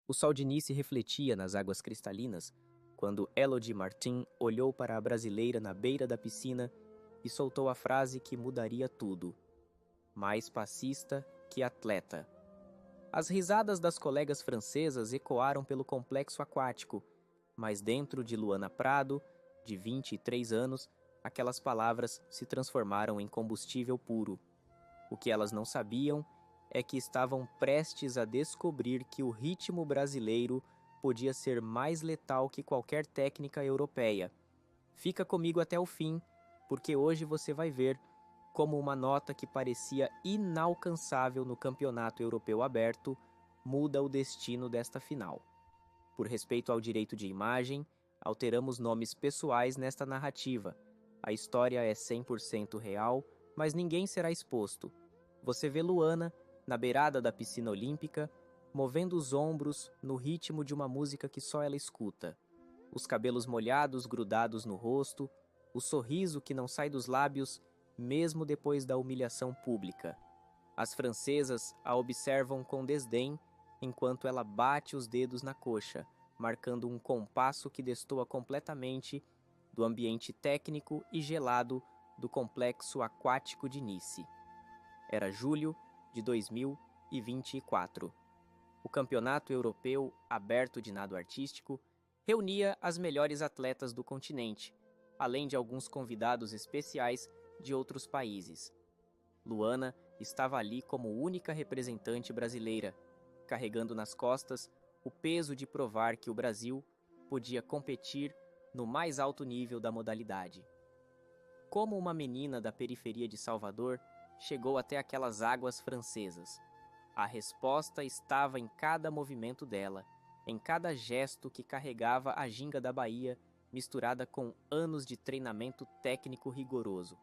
O sol de Nice refletia nas águas cristalinas quando Elodie Martin olhou para a brasileira na beira da piscina e soltou a frase que mudaria tudo. Mais passista que atleta. As risadas das colegas francesas ecoaram pelo complexo aquático, mas dentro de Luana Prado, de 23 anos, aquelas palavras se transformaram em combustível puro. O que elas não sabiam é que estavam prestes a descobrir que o ritmo brasileiro podia ser mais letal que qualquer técnica europeia. Fica comigo até o fim, porque hoje você vai ver como uma nota que parecia inalcançável no Campeonato Europeu Aberto muda o destino desta final. Por respeito ao direito de imagem, alteramos nomes pessoais nesta narrativa. A história é 100% real, mas ninguém será exposto. Você vê Luana, na beirada da piscina olímpica, movendo os ombros no ritmo de uma música que só ela escuta. Os cabelos molhados grudados no rosto, o sorriso que não sai dos lábios, mesmo depois da humilhação pública. As francesas a observam com desdém, enquanto ela bate os dedos na coxa, marcando um compasso que destoa completamente do ambiente técnico e gelado do complexo aquático de Nice. Era julho de 2024. O Campeonato Europeu Aberto de Nado Artístico reunia as melhores atletas do continente, além de alguns convidados especiais de outros países. Luana estava ali como única representante brasileira, carregando nas costas o peso de provar que o Brasil podia competir no mais alto nível da modalidade. Como uma menina da periferia de Salvador chegou até aquelas águas francesas? A resposta estava em cada movimento dela, em cada gesto que carregava a ginga da Bahia, misturada com anos de treinamento técnico rigoroso.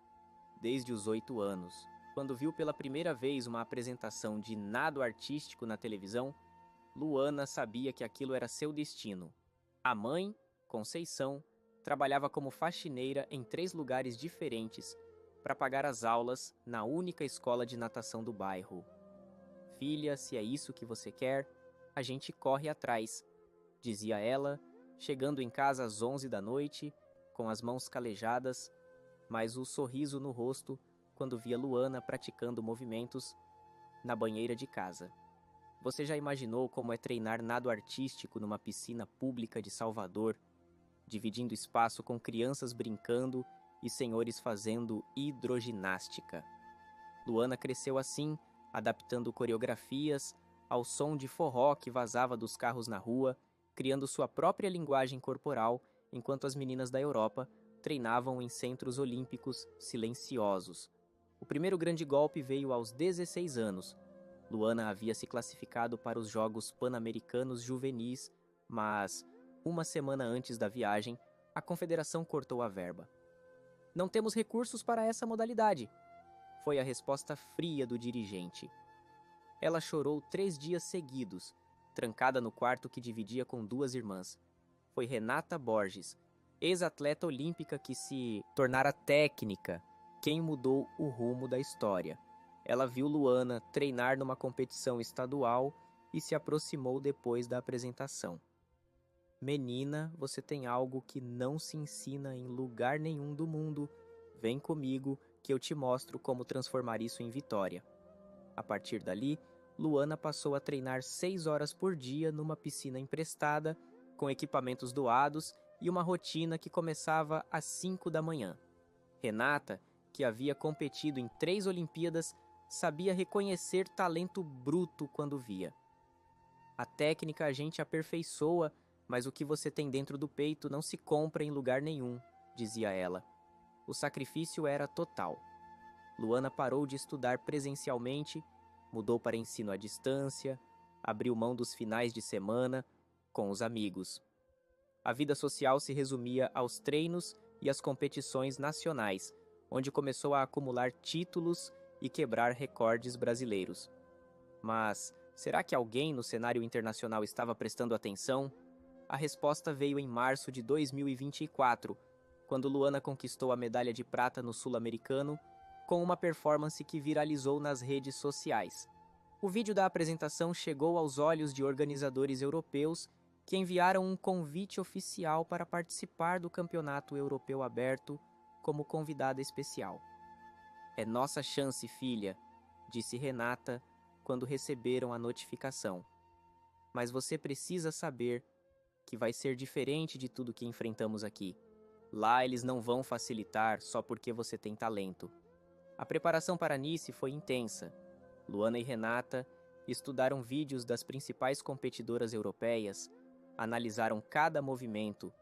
Desde os 8 anos, quando viu pela primeira vez uma apresentação de nado artístico na televisão, Luana sabia que aquilo era seu destino. A mãe, Conceição, trabalhava como faxineira em 3 lugares diferentes para pagar as aulas na única escola de natação do bairro. Filha, se é isso que você quer, a gente corre atrás, dizia ela, chegando em casa às 11 da noite, com as mãos calejadas, mas o sorriso no rosto quando via Luana praticando movimentos na banheira de casa. Você já imaginou como é treinar nado artístico numa piscina pública de Salvador, dividindo espaço com crianças brincando e senhores fazendo hidroginástica? Luana cresceu assim, adaptando coreografias ao som de forró que vazava dos carros na rua, criando sua própria linguagem corporal, enquanto as meninas da Europa treinavam em centros olímpicos silenciosos. O primeiro grande golpe veio aos 16 anos. Luana havia se classificado para os Jogos Pan-Americanos Juvenis, mas, uma semana antes da viagem, a confederação cortou a verba. Não temos recursos para essa modalidade, foi a resposta fria do dirigente. Ela chorou 3 dias seguidos, trancada no quarto que dividia com 2 irmãs. Foi Renata Borges, ex-atleta olímpica que se tornara técnica, quem mudou o rumo da história. Ela viu Luana treinar numa competição estadual e se aproximou depois da apresentação. Menina, você tem algo que não se ensina em lugar nenhum do mundo. Vem comigo que eu te mostro como transformar isso em vitória. A partir dali, Luana passou a treinar 6 horas por dia numa piscina emprestada, com equipamentos doados e uma rotina que começava às 5 da manhã. Renata, que havia competido em 3 Olimpíadas, sabia reconhecer talento bruto quando via. A técnica a gente aperfeiçoa, mas o que você tem dentro do peito não se compra em lugar nenhum, dizia ela. O sacrifício era total. Luana parou de estudar presencialmente, mudou para ensino à distância, abriu mão dos finais de semana com os amigos. A vida social se resumia aos treinos e às competições nacionais, onde começou a acumular títulos e quebrar recordes brasileiros. Mas será que alguém no cenário internacional estava prestando atenção? A resposta veio em março de 2024, quando Luana conquistou a medalha de prata no Sul-Americano com uma performance que viralizou nas redes sociais. O vídeo da apresentação chegou aos olhos de organizadores europeus que enviaram um convite oficial para participar do Campeonato Europeu Aberto como convidada especial. "É nossa chance, filha", disse Renata quando receberam a notificação. "Mas você precisa saber que vai ser diferente de tudo que enfrentamos aqui. Lá eles não vão facilitar só porque você tem talento." A preparação para Nice foi intensa. Luana e Renata estudaram vídeos das principais competidoras europeias, analisaram cada movimento,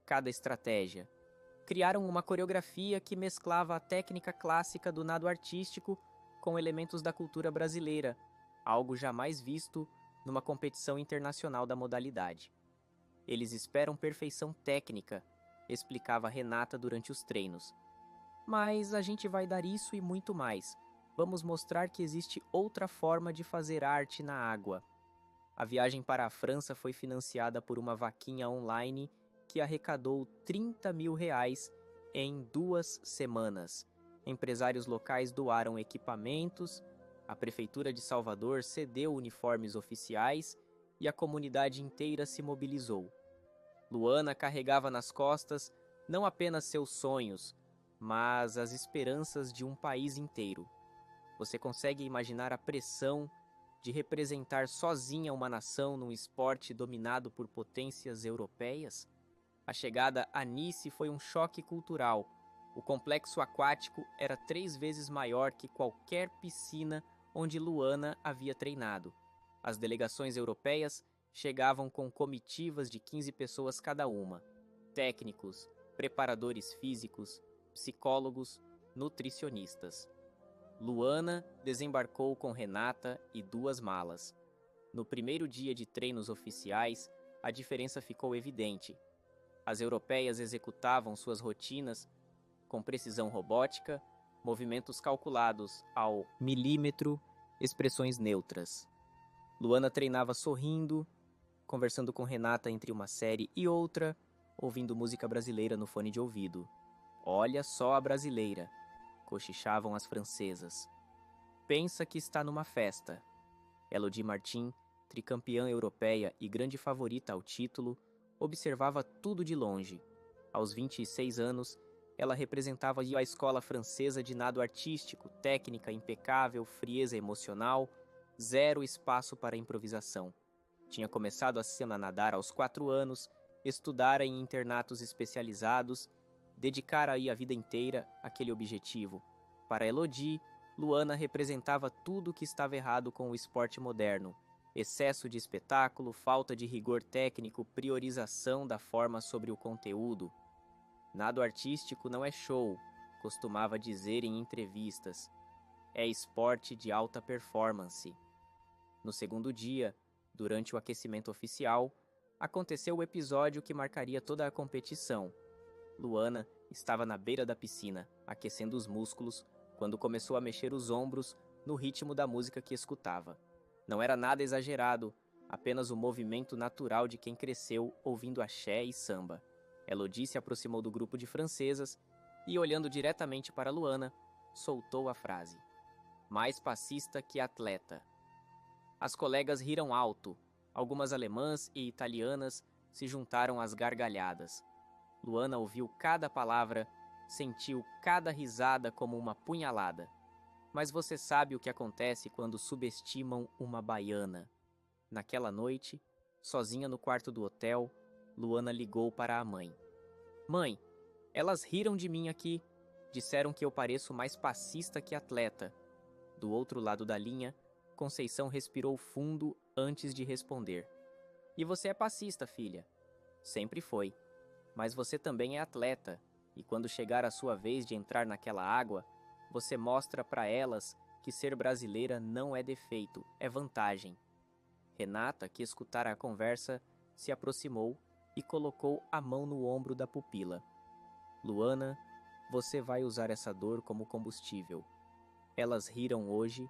cada estratégia. Criaram uma coreografia que mesclava a técnica clássica do nado artístico com elementos da cultura brasileira, algo jamais visto numa competição internacional da modalidade. "Eles esperam perfeição técnica", explicava Renata durante os treinos. "Mas a gente vai dar isso e muito mais. Vamos mostrar que existe outra forma de fazer arte na água." A viagem para a França foi financiada por uma vaquinha online que arrecadou R$ 30.000 em 2 semanas. Empresários locais doaram equipamentos, a Prefeitura de Salvador cedeu uniformes oficiais e a comunidade inteira se mobilizou. Luana carregava nas costas não apenas seus sonhos, mas as esperanças de um país inteiro. Você consegue imaginar a pressão de representar sozinha uma nação num esporte dominado por potências europeias? A chegada a Nice foi um choque cultural. O complexo aquático era 3 vezes maior que qualquer piscina onde Luana havia treinado. As delegações europeias chegavam com comitivas de 15 pessoas cada uma: técnicos, preparadores físicos, psicólogos, nutricionistas. Luana desembarcou com Renata e 2 malas. No primeiro dia de treinos oficiais, a diferença ficou evidente. As europeias executavam suas rotinas com precisão robótica, movimentos calculados ao milímetro, expressões neutras. Luana treinava sorrindo, conversando com Renata entre uma série e outra, ouvindo música brasileira no fone de ouvido. "Olha só a brasileira", cochichavam as francesas. "Pensa que está numa festa." Elodie Martin, tricampeã europeia e grande favorita ao título, observava tudo de longe. Aos 26 anos, ela representava a escola francesa de nado artístico, técnica impecável, frieza emocional, zero espaço para improvisação. Tinha começado a nadar aos 4 anos, estudara em internatos especializados, dedicara aí a vida inteira àquele objetivo. Para Elodie, Luana representava tudo o que estava errado com o esporte moderno: excesso de espetáculo, falta de rigor técnico, priorização da forma sobre o conteúdo. "Nado artístico não é show", costumava dizer em entrevistas. "É esporte de alta performance." No segundo dia, durante o aquecimento oficial, aconteceu o episódio que marcaria toda a competição. Luana estava na beira da piscina, aquecendo os músculos, quando começou a mexer os ombros no ritmo da música que escutava. Não era nada exagerado, apenas o movimento natural de quem cresceu ouvindo axé e samba. Elodie se aproximou do grupo de francesas e, olhando diretamente para Luana, soltou a frase: "Mais passista que atleta." As colegas riram alto. Algumas alemãs e italianas se juntaram às gargalhadas. Luana ouviu cada palavra, sentiu cada risada como uma punhalada. Mas você sabe o que acontece quando subestimam uma baiana. Naquela noite, sozinha no quarto do hotel, Luana ligou para a mãe. "Mãe, elas riram de mim aqui. Disseram que eu pareço mais passista que atleta." Do outro lado da linha, Conceição respirou fundo antes de responder. "E você é passista, filha." "Sempre foi. Mas você também é atleta, e quando chegar a sua vez de entrar naquela água, você mostra para elas que ser brasileira não é defeito, é vantagem." Renata, que escutara a conversa, se aproximou e colocou a mão no ombro da pupila. "Luana, você vai usar essa dor como combustível. Elas riram hoje,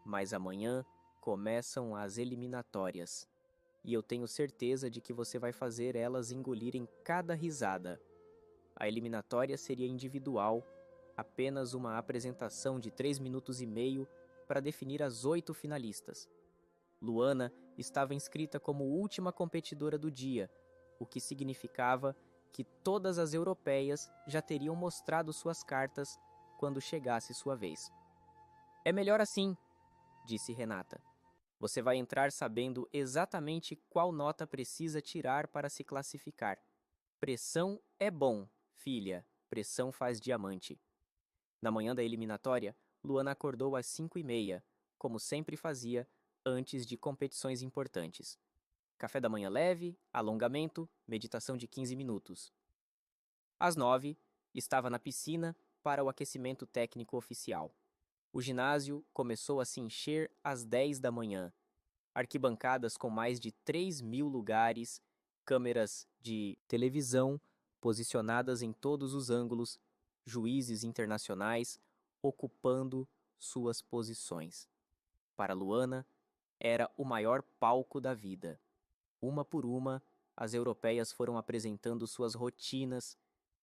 mas amanhã começam as eliminatórias. E eu tenho certeza de que você vai fazer elas engolirem cada risada. A eliminatória seria individual, apenas uma apresentação de 3 minutos e meio para definir as 8 finalistas. Luana estava inscrita como última competidora do dia, o que significava que todas as europeias já teriam mostrado suas cartas quando chegasse sua vez. "É melhor assim", disse Renata. "Você vai entrar sabendo exatamente qual nota precisa tirar para se classificar. Pressão é bom, filha. Pressão faz diamante." Na manhã da eliminatória, Luana acordou às 5h30, como sempre fazia, antes de competições importantes. Café da manhã leve, alongamento, meditação de 15 minutos. Às 9, estava na piscina para o aquecimento técnico oficial. O ginásio começou a se encher às 10 da manhã. Arquibancadas com mais de 3.000 lugares, câmeras de televisão posicionadas em todos os ângulos, juízes internacionais ocupando suas posições. Para Luana, era o maior palco da vida. Uma por uma, as europeias foram apresentando suas rotinas,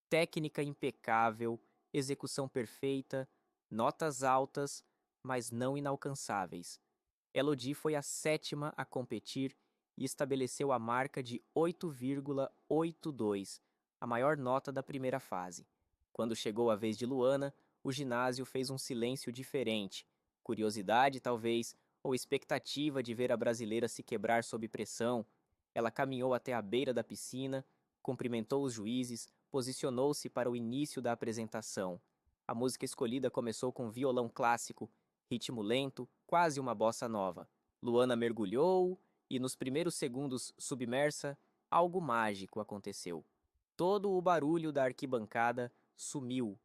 técnica impecável, execução perfeita, notas altas, mas não inalcançáveis. Elodie foi a 7ª a competir e estabeleceu a marca de 8,82, a maior nota da primeira fase. Quando chegou a vez de Luana, o ginásio fez um silêncio diferente. Curiosidade, talvez, ou expectativa de ver a brasileira se quebrar sob pressão. Ela caminhou até a beira da piscina, cumprimentou os juízes, posicionou-se para o início da apresentação. A música escolhida começou com violão clássico, ritmo lento, quase uma bossa nova. Luana mergulhou e, nos primeiros segundos submersa, algo mágico aconteceu. Todo o barulho da arquibancada sumiu.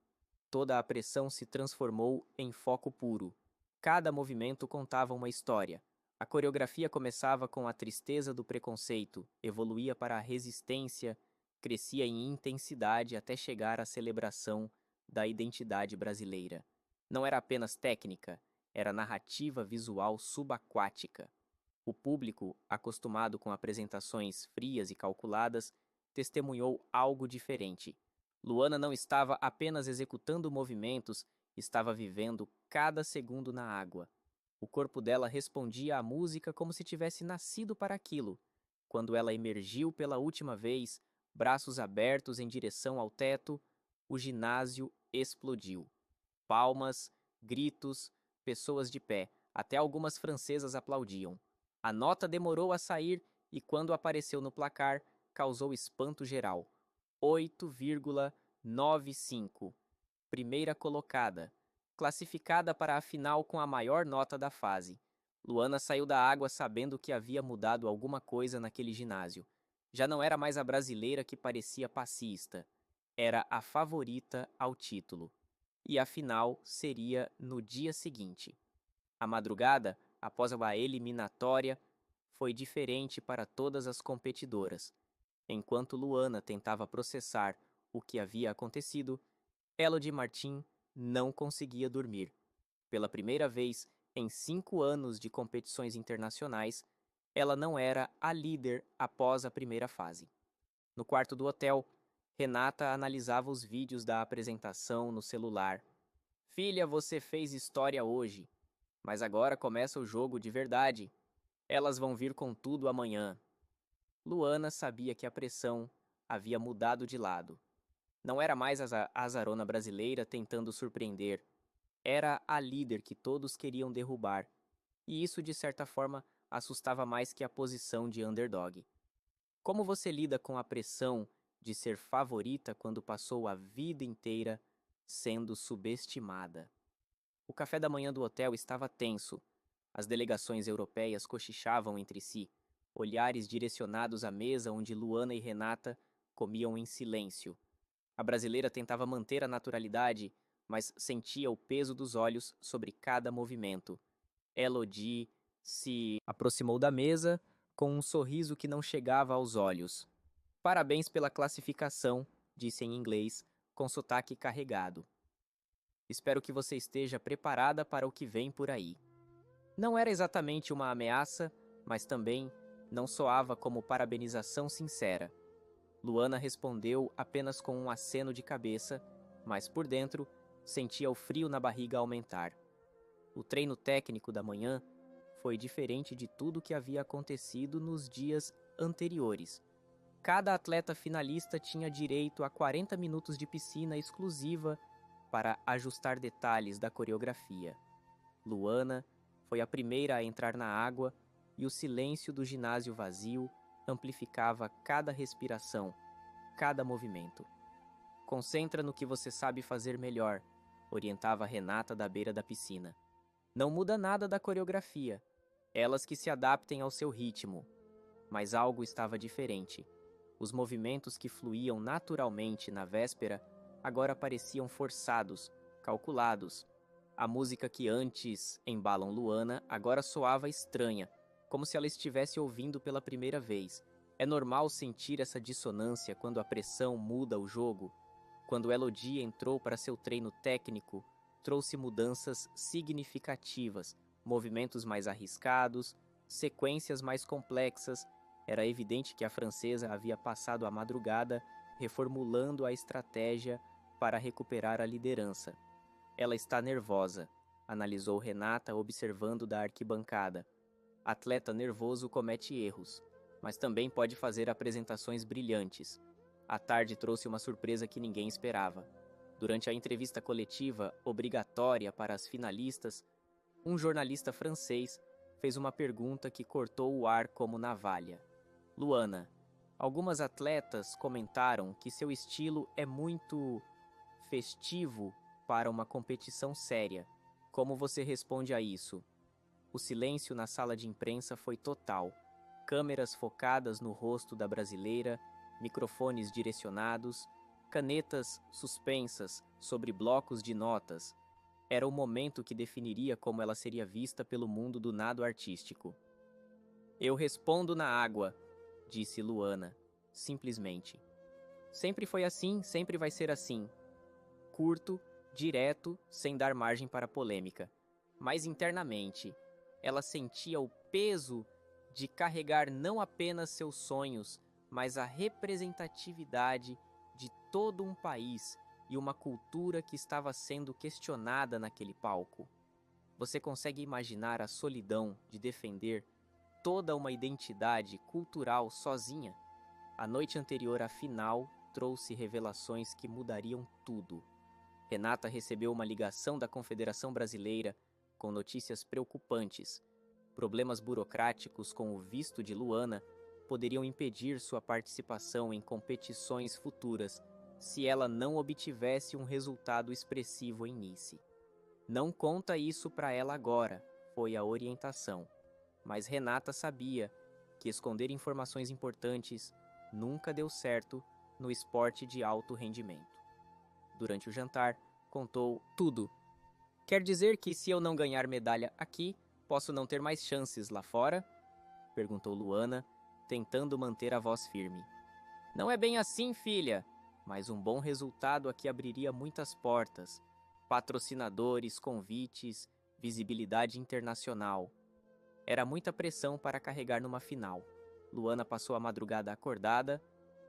Toda a pressão se transformou em foco puro. Cada movimento contava uma história. A coreografia começava com a tristeza do preconceito, evoluía para a resistência, crescia em intensidade até chegar à celebração da identidade brasileira. Não era apenas técnica, era narrativa visual subaquática. O público, acostumado com apresentações frias e calculadas, testemunhou algo diferente. Luana não estava apenas executando movimentos, estava vivendo cada segundo na água. O corpo dela respondia à música como se tivesse nascido para aquilo. Quando ela emergiu pela última vez, braços abertos em direção ao teto, o ginásio explodiu. Palmas, gritos, pessoas de pé, até algumas francesas aplaudiam. A nota demorou a sair e, quando apareceu no placar, causou espanto geral. 8,95. Primeira colocada. Classificada para a final com a maior nota da fase. Luana saiu da água sabendo que havia mudado alguma coisa naquele ginásio. Já não era mais a brasileira que parecia passista. Era a favorita ao título. E a final seria no dia seguinte. A madrugada, após a eliminatória, foi diferente para todas as competidoras. Enquanto Luana tentava processar o que havia acontecido, Elodie Martin não conseguia dormir. Pela primeira vez em 5 anos de competições internacionais, ela não era a líder após a primeira fase. No quarto do hotel, Renata analisava os vídeos da apresentação no celular. "Filha, você fez história hoje, mas agora começa o jogo de verdade. Elas vão vir com tudo amanhã." Luana sabia que a pressão havia mudado de lado. Não era mais a azarona brasileira tentando surpreender. Era a líder que todos queriam derrubar. E isso, de certa forma, assustava mais que a posição de underdog. Como você lida com a pressão de ser favorita quando passou a vida inteira sendo subestimada? O café da manhã do hotel estava tenso. As delegações europeias cochichavam entre si, olhares direcionados à mesa onde Luana e Renata comiam em silêncio. A brasileira tentava manter a naturalidade, mas sentia o peso dos olhos sobre cada movimento. Elodie se aproximou da mesa com um sorriso que não chegava aos olhos. "Parabéns pela classificação", disse em inglês, com sotaque carregado. "Espero que você esteja preparada para o que vem por aí." Não era exatamente uma ameaça, mas também não soava como parabenização sincera. Luana respondeu apenas com um aceno de cabeça, mas por dentro sentia o frio na barriga aumentar. O treino técnico da manhã foi diferente de tudo que havia acontecido nos dias anteriores. Cada atleta finalista tinha direito a 40 minutos de piscina exclusiva para ajustar detalhes da coreografia. Luana foi a primeira a entrar na água e o silêncio do ginásio vazio amplificava cada respiração, cada movimento. Concentra no que você sabe fazer melhor, orientava Renata da beira da piscina. Não muda nada da coreografia, elas que se adaptem ao seu ritmo. Mas algo estava diferente. Os movimentos que fluíam naturalmente na véspera agora pareciam forçados, calculados. A música que antes embalam Luana agora soava estranha, como se ela estivesse ouvindo pela primeira vez. É normal sentir essa dissonância quando a pressão muda o jogo. Quando Elodie entrou para seu treino técnico, trouxe mudanças significativas, movimentos mais arriscados, sequências mais complexas. Era evidente que a francesa havia passado a madrugada reformulando a estratégia para recuperar a liderança. Ela está nervosa, analisou Renata observando da arquibancada. Atleta nervoso comete erros, mas também pode fazer apresentações brilhantes. A tarde trouxe uma surpresa que ninguém esperava. Durante a entrevista coletiva, obrigatória para as finalistas, um jornalista francês fez uma pergunta que cortou o ar como navalha. Luana, algumas atletas comentaram que seu estilo é muito festivo para uma competição séria. Como você responde a isso? O silêncio na sala de imprensa foi total. Câmeras focadas no rosto da brasileira, microfones direcionados, canetas suspensas sobre blocos de notas. Era o momento que definiria como ela seria vista pelo mundo do nado artístico. Eu respondo na água, disse Luana, simplesmente. Sempre foi assim, sempre vai ser assim. Curto, direto, sem dar margem para polêmica. Mas internamente, ela sentia o peso de carregar não apenas seus sonhos, mas a representatividade de todo um país e uma cultura que estava sendo questionada naquele palco. Você consegue imaginar a solidão de defender toda uma identidade cultural sozinha? A noite anterior à final trouxe revelações que mudariam tudo. Renata recebeu uma ligação da Confederação Brasileira com notícias preocupantes. Problemas burocráticos com o visto de Luana poderiam impedir sua participação em competições futuras se ela não obtivesse um resultado expressivo em Nice. Não conta isso para ela agora, foi a orientação. Mas Renata sabia que esconder informações importantes nunca deu certo no esporte de alto rendimento. Durante o jantar, contou tudo. Quer dizer que se eu não ganhar medalha aqui, posso não ter mais chances lá fora? Perguntou Luana, tentando manter a voz firme. Não é bem assim, filha, mas um bom resultado aqui abriria muitas portas. Patrocinadores, convites, visibilidade internacional. Era muita pressão para carregar numa final. Luana passou a madrugada acordada,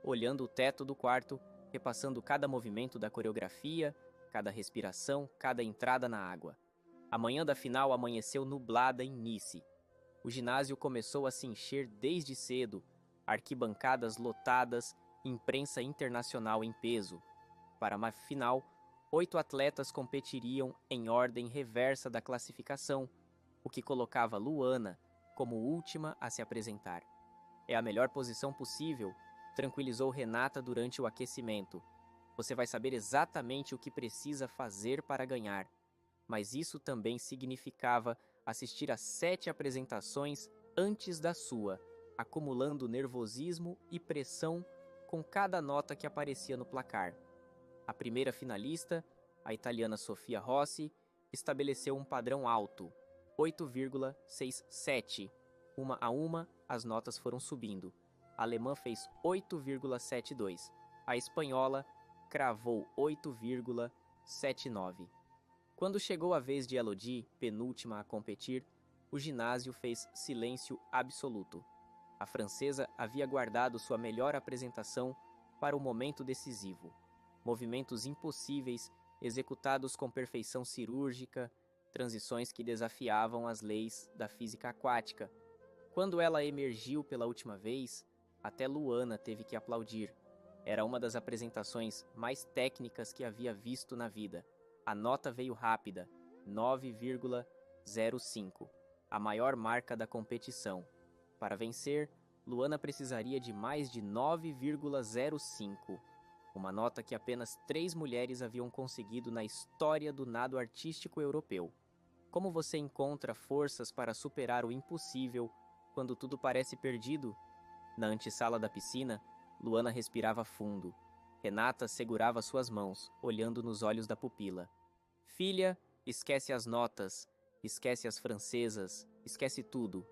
olhando o teto do quarto, repassando cada movimento da coreografia, cada respiração, cada entrada na água. A manhã da final amanheceu nublada em Nice. O ginásio começou a se encher desde cedo, arquibancadas lotadas, imprensa internacional em peso. Para a final, 8 atletas competiriam em ordem reversa da classificação, o que colocava Luana como última a se apresentar. É a melhor posição possível, tranquilizou Renata durante o aquecimento. Você vai saber exatamente o que precisa fazer para ganhar. Mas isso também significava assistir a 7 apresentações antes da sua, acumulando nervosismo e pressão com cada nota que aparecia no placar. A primeira finalista, a italiana Sofia Rossi, estabeleceu um padrão alto, 8,67. Uma a uma, as notas foram subindo. A alemã fez 8,72. A espanhola cravou 8,79. Quando chegou a vez de Elodie, penúltima a competir, o ginásio fez silêncio absoluto. A francesa havia guardado sua melhor apresentação para o momento decisivo. Movimentos impossíveis, executados com perfeição cirúrgica, transições que desafiavam as leis da física aquática. Quando ela emergiu pela última vez, até Luana teve que aplaudir. Era uma das apresentações mais técnicas que havia visto na vida. A nota veio rápida, 9,05, a maior marca da competição. Para vencer, Luana precisaria de mais de 9,05, uma nota que apenas 3 mulheres haviam conseguido na história do nado artístico europeu. Como você encontra forças para superar o impossível quando tudo parece perdido? Na antessala da piscina, Luana respirava fundo. Renata segurava suas mãos, olhando nos olhos da pupila. Filha, esquece as notas, esquece as francesas, esquece tudo.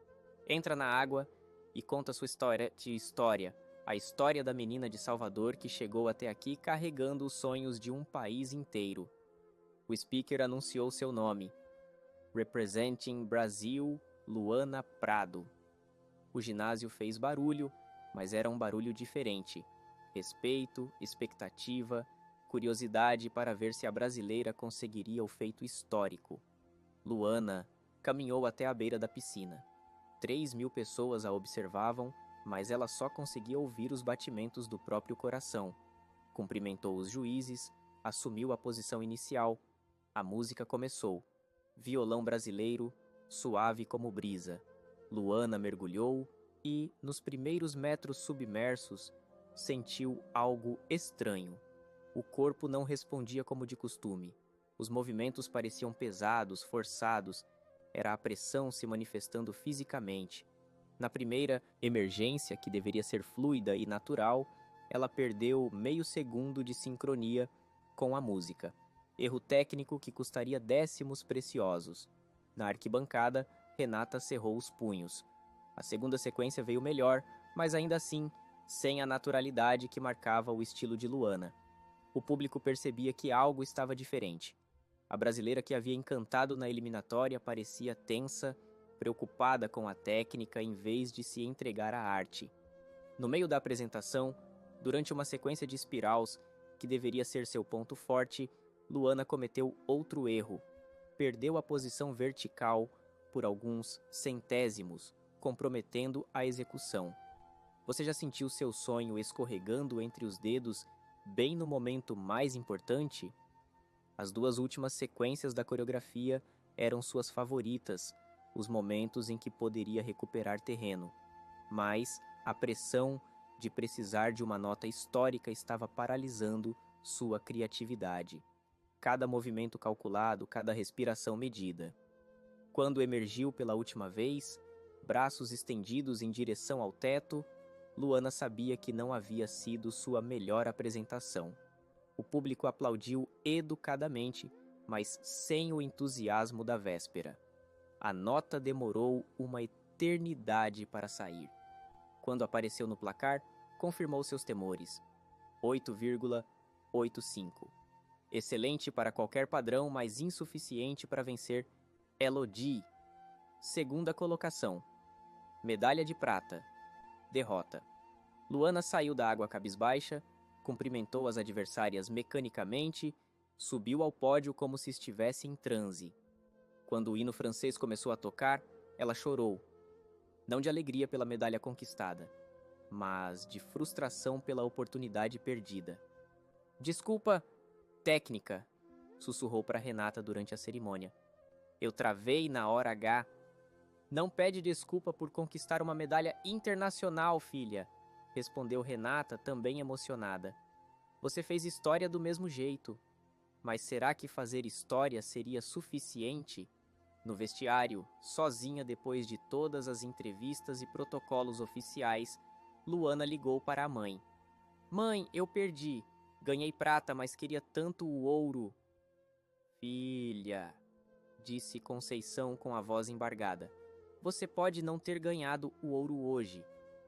Entra na água e conta sua história, a história da menina de Salvador que chegou até aqui carregando os sonhos de um país inteiro. O speaker anunciou seu nome. Representing Brasil, Luana Prado. O ginásio fez barulho, mas era um barulho diferente. Respeito, expectativa, curiosidade para ver se a brasileira conseguiria o feito histórico. Luana caminhou até a beira da piscina. 3.000 pessoas a observavam, mas ela só conseguia ouvir os batimentos do próprio coração. Cumprimentou os juízes, assumiu a posição inicial. A música começou. Violão brasileiro, suave como brisa. Luana mergulhou e, nos primeiros metros submersos, sentiu algo estranho. O corpo não respondia como de costume. Os movimentos pareciam pesados, forçados. Era a pressão se manifestando fisicamente. Na primeira emergência, que deveria ser fluida e natural, ela perdeu meio segundo de sincronia com a música. Erro técnico que custaria décimos preciosos. Na arquibancada, Renata cerrou os punhos. A segunda sequência veio melhor, mas ainda assim, sem a naturalidade que marcava o estilo de Luana. O público percebia que algo estava diferente. A brasileira que havia encantado na eliminatória parecia tensa, preocupada com a técnica em vez de se entregar à arte. No meio da apresentação, durante uma sequência de espirals, que deveria ser seu ponto forte, Luana cometeu outro erro. Perdeu a posição vertical por alguns centésimos, comprometendo a execução. Você já sentiu seu sonho escorregando entre os dedos bem no momento mais importante? As 2 últimas sequências da coreografia eram suas favoritas, os momentos em que poderia recuperar terreno. Mas a pressão de precisar de uma nota histórica estava paralisando sua criatividade. Cada movimento calculado, cada respiração medida. Quando emergiu pela última vez, braços estendidos em direção ao teto, Luana sabia que não havia sido sua melhor apresentação. O público aplaudiu educadamente, mas sem o entusiasmo da véspera. A nota demorou uma eternidade para sair. Quando apareceu no placar, confirmou seus temores. 8,85. Excelente para qualquer padrão, mas insuficiente para vencer Elodie. Segunda colocação. Medalha de prata. Derrota. Luana saiu da água cabisbaixa, cumprimentou as adversárias mecanicamente, subiu ao pódio como se estivesse em transe. Quando o hino francês começou a tocar, ela chorou. Não de alegria pela medalha conquistada, mas de frustração pela oportunidade perdida. Desculpa, técnica, sussurrou para Renata durante a cerimônia. Eu travei na hora H. Não pede desculpa por conquistar uma medalha internacional, filha, respondeu Renata, também emocionada. Você fez história do mesmo jeito. Mas será que fazer história seria suficiente? No vestiário, sozinha depois de todas as entrevistas e protocolos oficiais, Luana ligou para a mãe. Mãe, eu perdi. Ganhei prata, mas queria tanto o ouro. Filha, disse Conceição com a voz embargada. Você pode não ter ganhado o ouro hoje,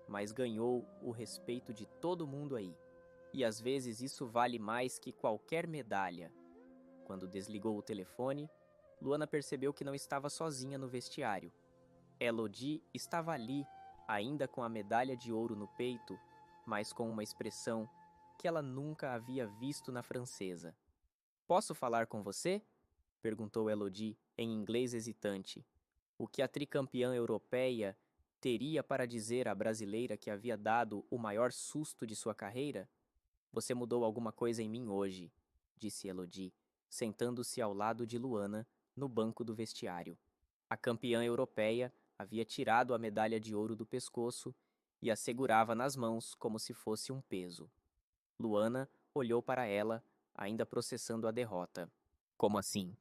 mas ganhou o respeito de todo mundo aí. E às vezes isso vale mais que qualquer medalha. Quando desligou o telefone, Luana percebeu que não estava sozinha no vestiário. Elodie estava ali, ainda com a medalha de ouro no peito, mas com uma expressão que ela nunca havia visto na francesa. Posso falar com você? Perguntou Elodie, em inglês hesitante. O que a tricampeã europeia teria para dizer à brasileira que havia dado o maior susto de sua carreira? Você mudou alguma coisa em mim hoje, disse Elodie, sentando-se ao lado de Luana, no banco do vestiário. A campeã europeia havia tirado a medalha de ouro do pescoço e a segurava nas mãos como se fosse um peso. Luana olhou para ela, ainda processando a derrota. Como assim?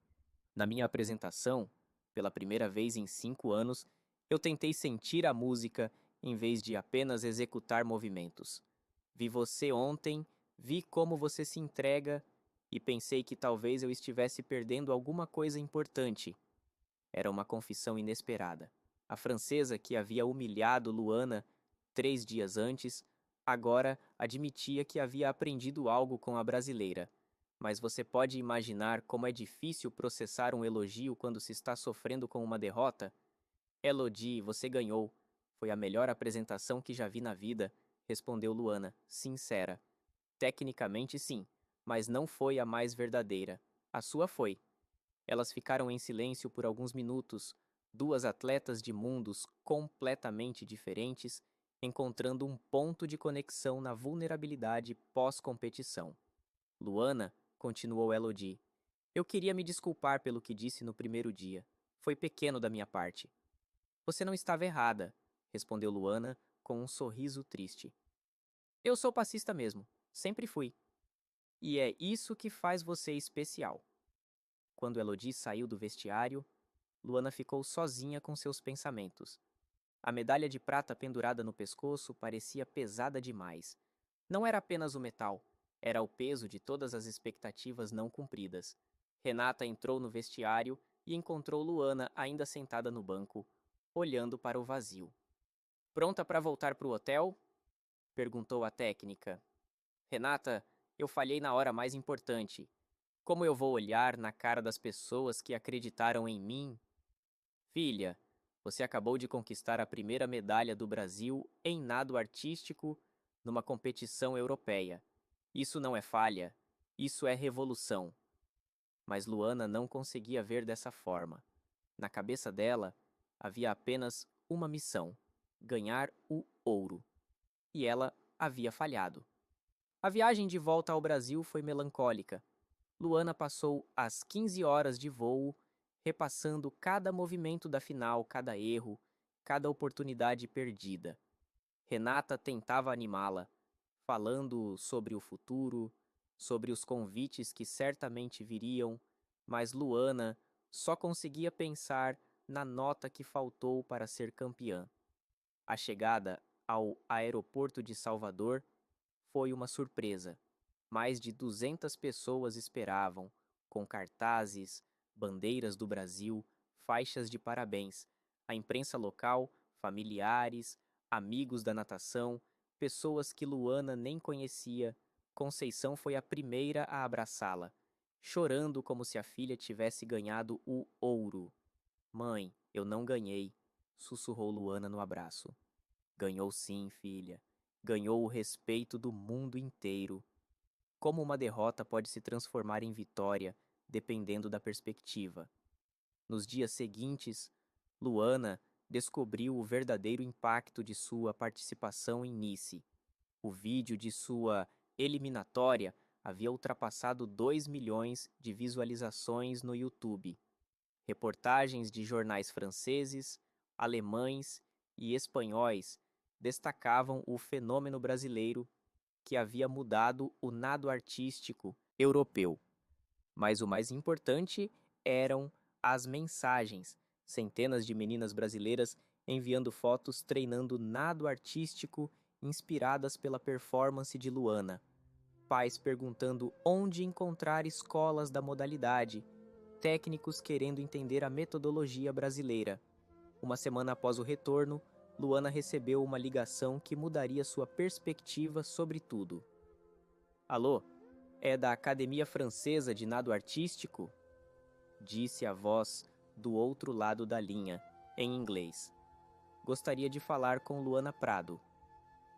Na minha apresentação, pela primeira vez em 5 anos, eu tentei sentir a música em vez de apenas executar movimentos. Vi você ontem, vi como você se entrega e pensei que talvez eu estivesse perdendo alguma coisa importante. Era uma confissão inesperada. A francesa que havia humilhado Luana 3 dias antes, agora admitia que havia aprendido algo com a brasileira. Mas você pode imaginar como é difícil processar um elogio quando se está sofrendo com uma derrota? Elodie, você ganhou. Foi a melhor apresentação que já vi na vida, respondeu Luana, sincera. Tecnicamente sim, mas não foi a mais verdadeira. A sua foi. Elas ficaram em silêncio por alguns minutos, duas atletas de mundos completamente diferentes, encontrando um ponto de conexão na vulnerabilidade pós-competição. Luana, continuou Elodie, eu queria me desculpar pelo que disse no primeiro dia. Foi pequeno da minha parte. Você não estava errada, respondeu Luana com um sorriso triste. Eu sou passista mesmo, sempre fui. E é isso que faz você especial. Quando Elodie saiu do vestiário, Luana ficou sozinha com seus pensamentos. A medalha de prata pendurada no pescoço parecia pesada demais. Não era apenas o metal, era o peso de todas as expectativas não cumpridas. Renata entrou no vestiário e encontrou Luana ainda sentada no banco, olhando para o vazio. Pronta para voltar para o hotel? Perguntou a técnica. Renata, eu falhei na hora mais importante. Como eu vou olhar na cara das pessoas que acreditaram em mim? Filha, você acabou de conquistar a primeira medalha do Brasil em nado artístico numa competição europeia. Isso não é falha, isso é revolução. Mas Luana não conseguia ver dessa forma. Na cabeça dela, havia apenas uma missão: ganhar o ouro. E ela havia falhado. A viagem de volta ao Brasil foi melancólica. Luana passou as 15 horas de voo repassando cada movimento da final, cada erro, cada oportunidade perdida. Renata tentava animá-la, falando sobre o futuro, sobre os convites que certamente viriam, mas Luana só conseguia pensar na nota que faltou para ser campeã. A chegada ao aeroporto de Salvador foi uma surpresa. Mais de 200 pessoas esperavam, com cartazes, bandeiras do Brasil, faixas de parabéns. A imprensa local, familiares, amigos da natação, pessoas que Luana nem conhecia. Conceição foi a primeira a abraçá-la, chorando como se a filha tivesse ganhado o ouro. Mãe, eu não ganhei, sussurrou Luana no abraço. Ganhou sim, filha. Ganhou o respeito do mundo inteiro. Como uma derrota pode se transformar em vitória, dependendo da perspectiva. Nos dias seguintes, Luana descobriu o verdadeiro impacto de sua participação em Nice. O vídeo de sua eliminatória havia ultrapassado 2 milhões de visualizações no YouTube. Reportagens de jornais franceses, alemães e espanhóis destacavam o fenômeno brasileiro que havia mudado o nado artístico europeu. Mas o mais importante eram as mensagens. Centenas de meninas brasileiras enviando fotos treinando nado artístico inspiradas pela performance de Luana. Pais perguntando onde encontrar escolas da modalidade. Técnicos querendo entender a metodologia brasileira. Uma semana após o retorno, Luana recebeu uma ligação que mudaria sua perspectiva sobre tudo. Alô, é da Academia Francesa de Nado Artístico? Disse a voz do outro lado da linha, em inglês. Gostaria de falar com Luana Prado.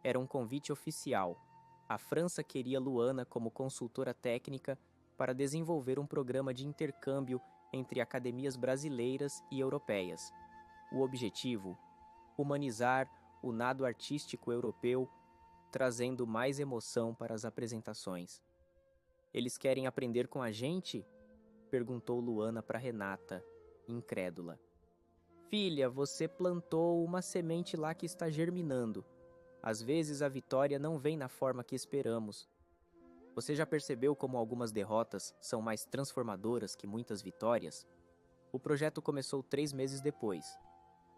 Era um convite oficial. A França queria Luana como consultora técnica para desenvolver um programa de intercâmbio entre academias brasileiras e europeias. O objetivo: humanizar o nado artístico europeu, trazendo mais emoção para as apresentações. Eles querem aprender com a gente? Perguntou Luana para Renata, incrédula. Filha, você plantou uma semente lá que está germinando. Às vezes a vitória não vem na forma que esperamos. Você já percebeu como algumas derrotas são mais transformadoras que muitas vitórias? O projeto começou 3 meses depois.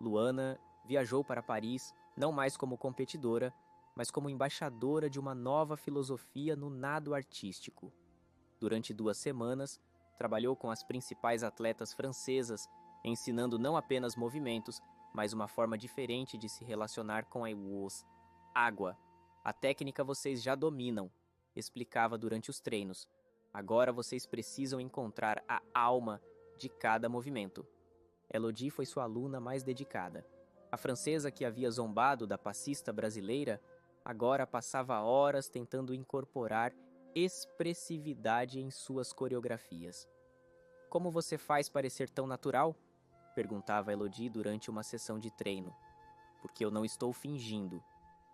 Luana viajou para Paris, não mais como competidora, mas como embaixadora de uma nova filosofia no nado artístico. Durante 2 semanas, trabalhou com as principais atletas francesas, ensinando não apenas movimentos, mas uma forma diferente de se relacionar com a água. A técnica vocês já dominam, explicava durante os treinos. Agora vocês precisam encontrar a alma de cada movimento. Elodie foi sua aluna mais dedicada. A francesa que havia zombado da passista brasileira agora passava horas tentando incorporar expressividade em suas coreografias. Como você faz parecer tão natural? Perguntava Elodie durante uma sessão de treino. Porque eu não estou fingindo.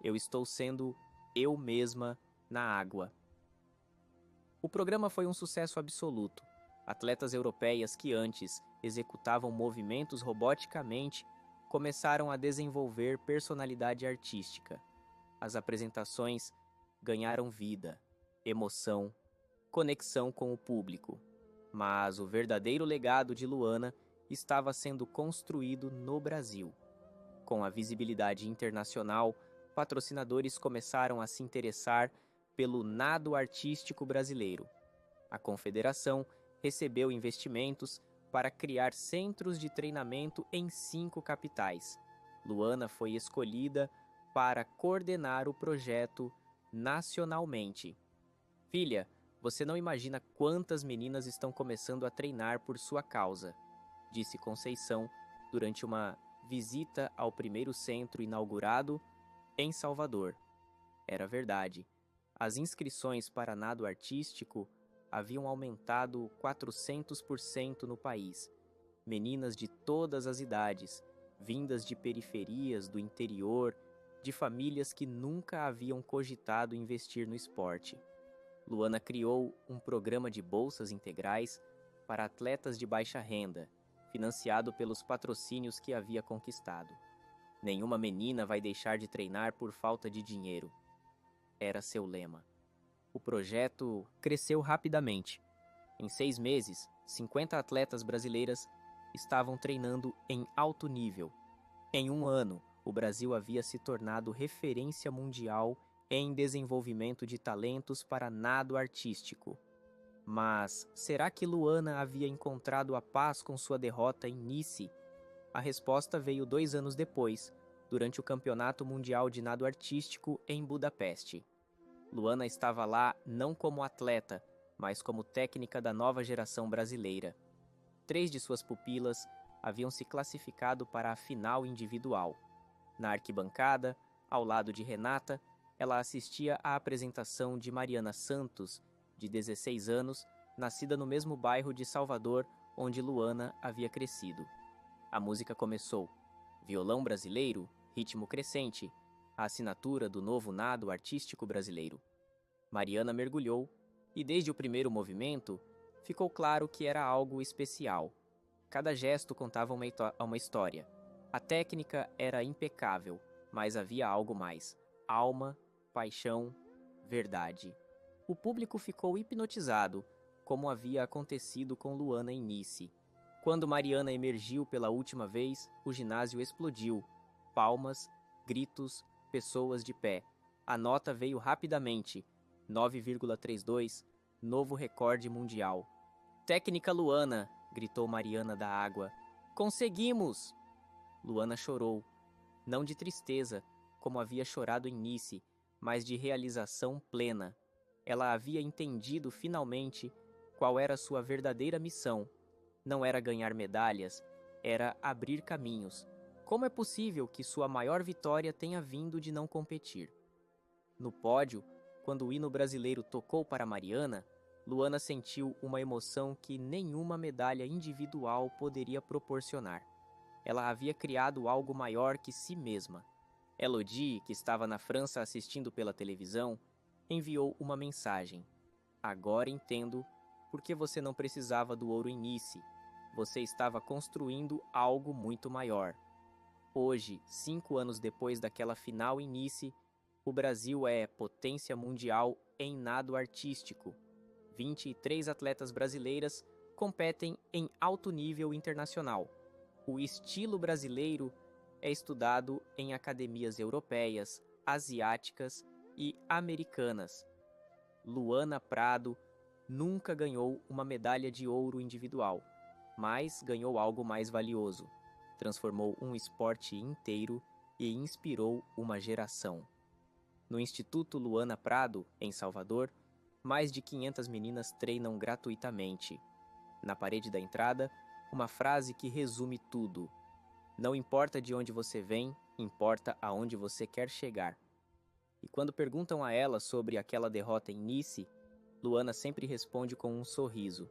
Eu estou sendo eu mesma na água. O programa foi um sucesso absoluto. Atletas europeias que antes executavam movimentos roboticamente começaram a desenvolver personalidade artística. As apresentações ganharam vida, emoção, conexão com o público. Mas o verdadeiro legado de Luana estava sendo construído no Brasil. Com a visibilidade internacional, patrocinadores começaram a se interessar pelo nado artístico brasileiro. A confederação recebeu investimentos para criar centros de treinamento em 5 capitais. Luana foi escolhida para coordenar o projeto nacionalmente. Filha, você não imagina quantas meninas estão começando a treinar por sua causa, disse Conceição durante uma visita ao primeiro centro inaugurado em Salvador. Era verdade. As inscrições para nado artístico haviam aumentado 400% no país. Meninas de todas as idades, vindas de periferias, do interior, de famílias que nunca haviam cogitado investir no esporte. Luana criou um programa de bolsas integrais para atletas de baixa renda, financiado pelos patrocínios que havia conquistado. Nenhuma menina vai deixar de treinar por falta de dinheiro. Era seu lema. O projeto cresceu rapidamente. Em 6 meses, 50 atletas brasileiras estavam treinando em alto nível. Em 1 ano, o Brasil havia se tornado referência mundial em desenvolvimento de talentos para nado artístico. Mas será que Luana havia encontrado a paz com sua derrota em Nice? A resposta veio 2 anos depois, durante o Campeonato Mundial de Nado Artístico em Budapeste. Luana estava lá não como atleta, mas como técnica da nova geração brasileira. 3 de suas pupilas haviam se classificado para a final individual. Na arquibancada, ao lado de Renata, ela assistia à apresentação de Mariana Santos, de 16 anos, nascida no mesmo bairro de Salvador onde Luana havia crescido. A música começou. Violão brasileiro, ritmo crescente, a assinatura do novo nado artístico brasileiro. Mariana mergulhou e, desde o primeiro movimento, ficou claro que era algo especial. Cada gesto contava uma história. A técnica era impecável, mas havia algo mais. Alma, paixão, verdade. O público ficou hipnotizado, como havia acontecido com Luana em Nice. Quando Mariana emergiu pela última vez, o ginásio explodiu. Palmas, gritos, pessoas de pé. A nota veio rapidamente. 9,32, novo recorde mundial. Técnica Luana, gritou Mariana da água. Conseguimos! Luana chorou. Não de tristeza, como havia chorado em Nice, mas de realização plena. Ela havia entendido finalmente qual era sua verdadeira missão. Não era ganhar medalhas, era abrir caminhos. Como é possível que sua maior vitória tenha vindo de não competir? No pódio, quando o hino brasileiro tocou para Mariana, Luana sentiu uma emoção que nenhuma medalha individual poderia proporcionar. Ela havia criado algo maior que si mesma. Elodie, que estava na França assistindo pela televisão, enviou uma mensagem. Agora entendo por que você não precisava do ouro em Nice. Você estava construindo algo muito maior. Hoje, 5 anos depois daquela final em Nice, o Brasil é potência mundial em nado artístico. 23 atletas brasileiras competem em alto nível internacional. O estilo brasileiro é estudado em academias europeias, asiáticas e americanas. Luana Prado nunca ganhou uma medalha de ouro individual, mas ganhou algo mais valioso. Transformou um esporte inteiro e inspirou uma geração. No Instituto Luana Prado, em Salvador, mais de 500 meninas treinam gratuitamente. Na parede da entrada, uma frase que resume tudo. Não importa de onde você vem, importa aonde você quer chegar. E quando perguntam a ela sobre aquela derrota em Nice, Luana sempre responde com um sorriso.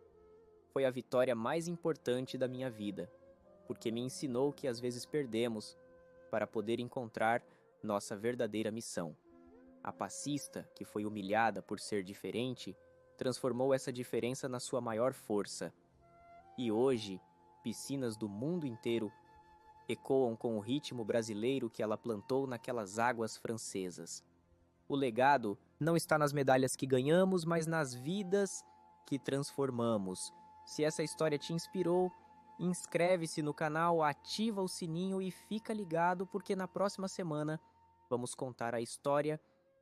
Foi a vitória mais importante da minha vida, porque me ensinou que às vezes perdemos para poder encontrar nossa verdadeira missão. A passista, que foi humilhada por ser diferente, transformou essa diferença na sua maior força. E hoje, piscinas do mundo inteiro ecoam com o ritmo brasileiro que ela plantou naquelas águas francesas. O legado não está nas medalhas que ganhamos, mas nas vidas que transformamos. Se essa história te inspirou, inscreve-se no canal, ativa o sininho e fica ligado, porque na próxima semana vamos contar a história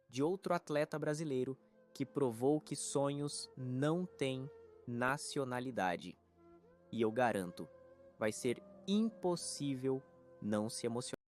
de outro atleta brasileiro que provou que sonhos não têm nacionalidade. E eu garanto, vai ser impossível não se emocionar.